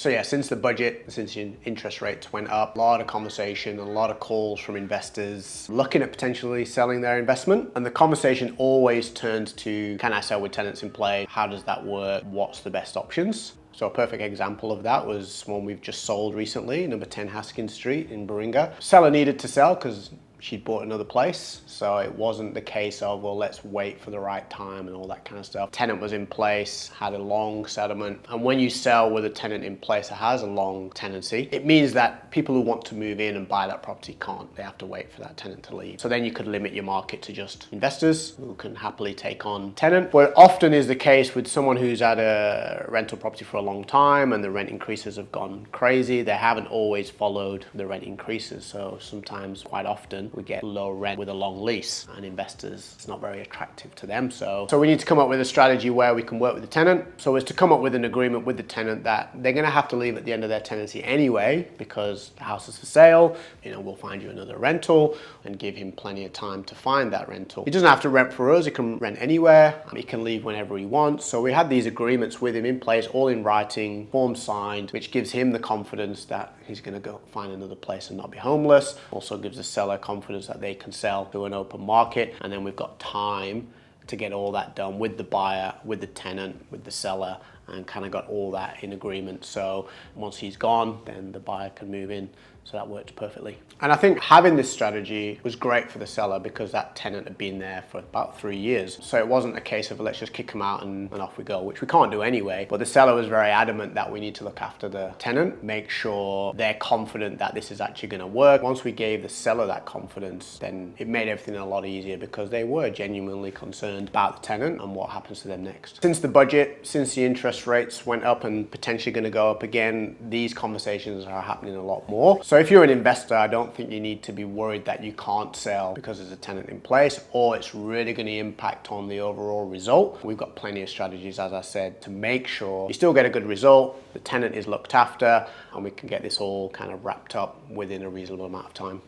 So yeah, since the budget, since interest rates went up, a lot of conversation, a lot of calls from investors looking at potentially selling their investment. And the conversation always turns to, can I sell with tenants in place? How does that work? What's the best options? So a perfect example of that was one we've just sold recently, number 10 Haskins Street in Baringa. Seller needed to sell because she'd bought another place. So it wasn't the case of, well, let's wait for the right time and all that kind of stuff. Tenant was in place, had a long settlement. And when you sell with a tenant in place that has a long tenancy, it means that people who want to move in and buy that property can't. They have to wait for that tenant to leave. So then you could limit your market to just investors who can happily take on tenant. What often is the case with someone who's had a rental property for a long time and the rent increases have gone crazy, they haven't always followed the rent increases. So sometimes, quite often, we get low rent with a long lease, and investors, it's not very attractive to them. So we need to come up with a strategy where we can work with the tenant. So it's to come up with an agreement with the tenant that they're going to have to leave at the end of their tenancy anyway, because the house is for sale. We'll find you another rental and give him plenty of time to find that rental. He doesn't have to rent for us. He can rent anywhere. He can leave whenever he wants. So we had these agreements with him in place, all in writing, form signed, which gives him the confidence that he's going to go find another place and not be homeless. Also gives the seller confidence that they can sell to an open market. And then we've got time to get all that done with the buyer, with the tenant, with the seller, and kind of got all that in agreement. So once he's gone, then the buyer can move in. So that worked perfectly. And I think having this strategy was great for the seller because that tenant had been there for about 3 years. So it wasn't a case of let's just kick them out and off we go, which we can't do anyway. But the seller was very adamant that we need to look after the tenant, make sure they're confident that this is actually going to work. Once we gave the seller that confidence, then it made everything a lot easier because they were genuinely concerned about the tenant and what happens to them next. Since the budget, since the interest rates went up and potentially going to go up again, these conversations are happening a lot more. So if you're an investor, I don't think you need to be worried that you can't sell because there's a tenant in place or it's really going to impact on the overall result. We've got plenty of strategies, as I said, to make sure you still get a good result, the tenant is looked after, and we can get this all kind of wrapped up within a reasonable amount of time.